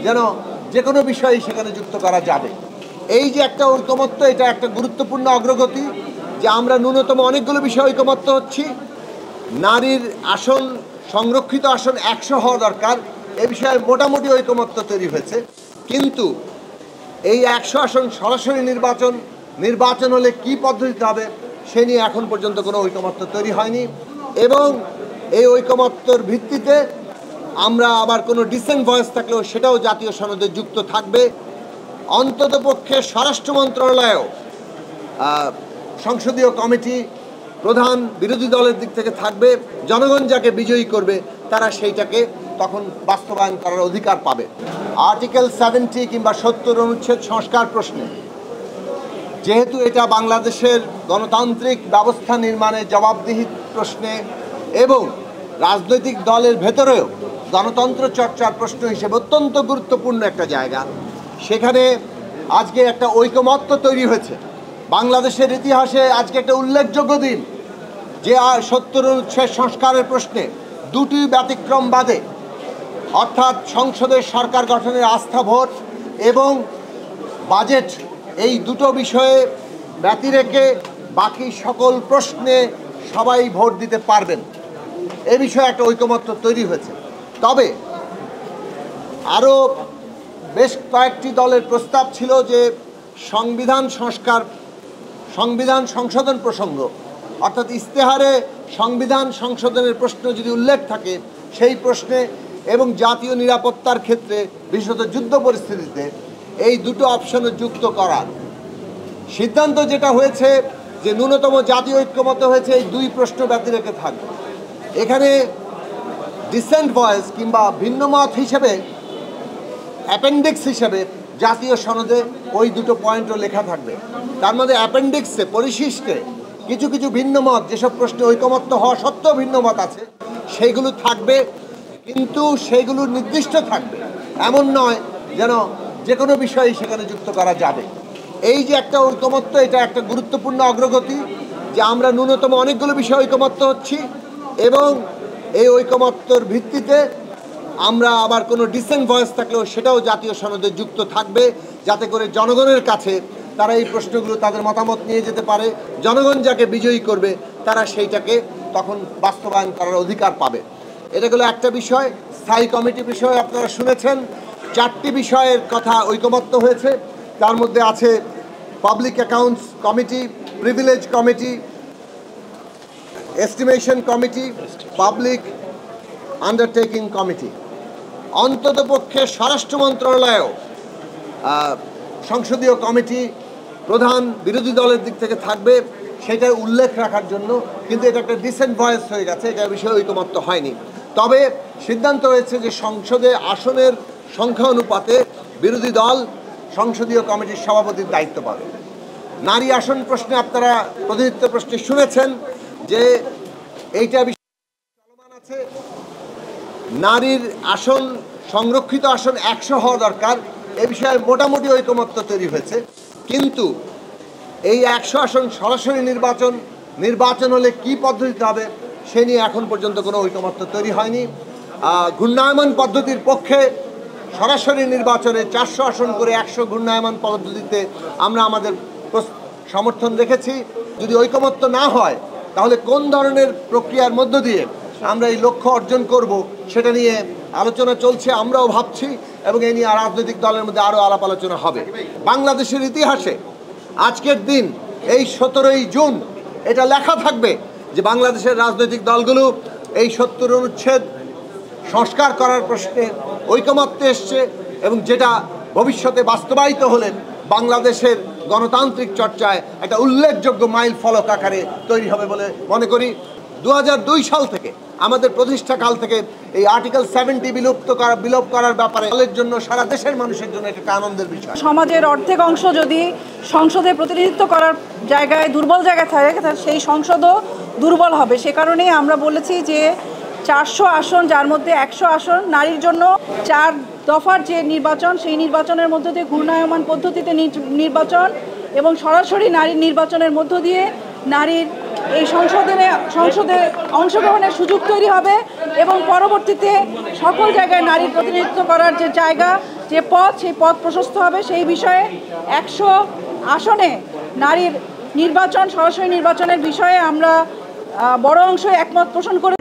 যেন যে কোনো বিষয়ে সেখানে যুক্ত করা যাবে। এই যে একটা ঐকমত্য, এটা একটা গুরুত্বপূর্ণ অগ্রগতি যে আমরা ন্যূনতম অনেকগুলো বিষয়ে ঐকমত্য হচ্ছি। নারীর আসন, সংরক্ষিত আসন 100 হওয়া দরকার, এ বিষয়ে মোটামুটি ঐকমত্য তৈরি হয়েছে। কিন্তু এই 100 আসন সরাসরি নির্বাচন হলে কি পদ্ধতিতে হবে সে নিয়ে এখন পর্যন্ত কোনো ঐকমত্য তৈরি হয়নি। এবং এই ঐকমত্যর ভিত্তিতে আমরা আবার কোনো ডিসেন্ট ভয়েস থাকলেও সেটাও জাতীয় সনদে যুক্ত থাকবে। অন্ততপক্ষে স্বরাষ্ট্র মন্ত্রণালয়েও সংসদীয় কমিটি প্রধান বিরোধী দলের দিক থেকে থাকবে। জনগণ যাকে বিজয়ী করবে তারা সেইটাকে তখন বাস্তবায়ন করার অধিকার পাবে। আর্টিকেল 70 কিংবা 70 অনুচ্ছেদ সংস্কার প্রশ্নে যেহেতু এটা বাংলাদেশের গণতান্ত্রিক ব্যবস্থা নির্মাণের জবাবদিহির প্রশ্নে এবং রাজনৈতিক দলের ভেতরেও গণতন্ত্র চর্চার প্রশ্ন হিসেবে অত্যন্ত গুরুত্বপূর্ণ একটা জায়গা, সেখানে আজকে একটা ঐকমত্য তৈরি হয়েছে। বাংলাদেশের ইতিহাসে আজকে একটা উল্লেখযোগ্য দিন যে 70 অনুচ্ছেদ সংস্কারের প্রশ্নে দুটি ব্যতিক্রম বাদে, অর্থাৎ সংসদের সরকার গঠনের আস্থা ভোট এবং বাজেট, এই দুটো বিষয়ে ব্যতি রেখে বাকি সকল প্রশ্নে সবাই ভোট দিতে পারবেন, এ বিষয়ে একটা ঐকমত্য তৈরি হয়েছে। তবে আরও বেশ কয়েকটি দলের প্রস্তাব ছিল যে সংবিধান সংশোধন প্রসঙ্গ, অর্থাৎ ইস্তেহারে সংবিধান সংশোধনের প্রশ্ন যদি উল্লেখ থাকে সেই প্রশ্নে এবং জাতীয় নিরাপত্তার ক্ষেত্রে বিশেষত যুদ্ধ পরিস্থিতিতে এই দুটো অপশনে যুক্ত করার সিদ্ধান্ত যেটা হয়েছে যে ন্যূনতম জাতীয় ঐক্যমত হয়েছে এই দুই প্রশ্ন ব্যতি রেখে থাকবে। এখানে ডিসেন্ট ভয়েস কিংবা ভিন্নমত হিসেবে অ্যাপেন্ডিক্স হিসেবে জাতীয় সনদে ওই দুটো পয়েন্টও লেখা থাকবে। তার মধ্যে অ্যাপেন্ডিক্সে পরিশিষ্টে কিছু কিছু ভিন্নমত, যেসব প্রশ্নে ঐকমত্য হওয়া সত্ত্বেও ভিন্নমত আছে সেইগুলো থাকবে, কিন্তু সেইগুলো নির্দিষ্ট থাকবে, এমন নয় যেন যে কোনো বিষয়েই সেখানে যুক্ত করা যাবে। এই যে একটা ঐকমত্য, এটা একটা গুরুত্বপূর্ণ অগ্রগতি যে আমরা ন্যূনতম অনেকগুলো বিষয়ে ঐকমত্য হচ্ছি এবং এই ঐকমত্যর ভিত্তিতে আমরা আবার কোনো ডিসেন্ট ভয়েস থাকলেও সেটাও জাতীয় সনদে যুক্ত থাকবে, যাতে করে জনগণের কাছে তারা এই প্রশ্নগুলো তাদের মতামত নিয়ে যেতে পারে। জনগণ যাকে বিজয়ী করবে তারা সেইটাকে তখন বাস্তবায়ন করার অধিকার পাবে। এটা হলো একটা বিষয়। স্থায়ী কমিটি বিষয়ে আপনারা শুনেছেন 4টি বিষয়ের কথা ঐকমত্য হয়েছে। তার মধ্যে আছে public accounts committee, privilege committee, estimation committee, public undertaking committee. অন্ততপক্ষে স্বরাষ্ট্র মন্ত্রণালয়েও সংসদীয় কমিটি প্রধান বিরোধী দলের দিক থেকে থাকবে, সেটার উল্লেখ রাখার জন্য। কিন্তু এটা একটা ডিসেন্ট ভয়েস হয়ে গেছে, এটা বিষয়ে ঐকমত্য হয়নি। তবে সিদ্ধান্ত হয়েছে যে সংসদে আসনের সংখ্যা অনুপাতে বিরোধী দল সংসদীয় কমিটির সভাপতির দায়িত্ব পাবে। নারী আসন প্রশ্নে আপনারা প্রতিনিধিত্ব প্রশ্নে শুনেছেন যে এইটা চলমান আছে। নারীর আসন, সংরক্ষিত আসন 100 হওয়া দরকার, এ বিষয়ে মোটামুটি ঐকমত্য তৈরি হয়েছে। কিন্তু এই 100 আসন সরাসরি নির্বাচন হলে কি পদ্ধতিতে হবে সে নিয়ে এখন পর্যন্ত কোনো ঐকমত্য তৈরি হয়নি। ঘূর্ণায়মান পদ্ধতির পক্ষে সরাসরি নির্বাচনে 400 আসন করে 100 ঘূর্ণায়মান পদ্ধতিতে আমরা আমাদের সমর্থন রেখেছি। যদি ঐকমত্য না হয় তাহলে কোন ধরনের প্রক্রিয়ার মধ্য দিয়ে আমরা এই লক্ষ্য অর্জন করব সেটা নিয়ে আলোচনা চলছে, আমরাও ভাবছি এবং এই নিয়ে রাজনৈতিক দলের মধ্যে আরও আলাপ আলোচনা হবে। বাংলাদেশের ইতিহাসে আজকের দিন এই 17ই জুন এটা লেখা থাকবে যে বাংলাদেশের রাজনৈতিক দলগুলো এই 70 অনুচ্ছেদ সংস্কার করার প্রশ্নে ঐকমত্যে এসছে এবং যেটা ভবিষ্যতে বাস্তবায়িত হলে বাংলাদেশের গণতান্ত্রিক চর্চায় একটা উল্লেখযোগ্য মাইল ফলক আকারে তৈরি হবে বলে মনে করি। 2002 সাল থেকে আমাদের প্রতিষ্ঠাকাল থেকে এই আর্টিকেল 70 বিলোপ করার ব্যাপারে দলের জন্য, সারা দেশের মানুষের জন্য একটা আনন্দের বিষয়। সমাজের অর্ধেক অংশ যদি সংসদে প্রতিনিধিত্ব করার জায়গায় দুর্বল জায়গায় থাকে সেই সংসদও দুর্বল হবে। সে কারণেই আমরা বলেছি যে 400 আসন, যার মধ্যে 100 আসন নারীর জন্য, 4 দফার যে নির্বাচন সেই নির্বাচনের মধ্য দিয়ে ঘূর্ণায়মান পদ্ধতিতে নির্বাচন এবং সরাসরি নারীর নির্বাচনের মধ্য দিয়ে নারীর এই সংসদে অংশগ্রহণের সুযোগ তৈরি হবে এবং পরবর্তীতে সকল জায়গায় নারীর প্রতিনিধিত্ব করার যে জায়গা, যে পথ, সেই পথ প্রশস্ত হবে। সেই বিষয়ে 100 আসনে নারীর নির্বাচন, সরাসরি নির্বাচনের বিষয়ে আমরা বড় অংশ একমত পোষণ করে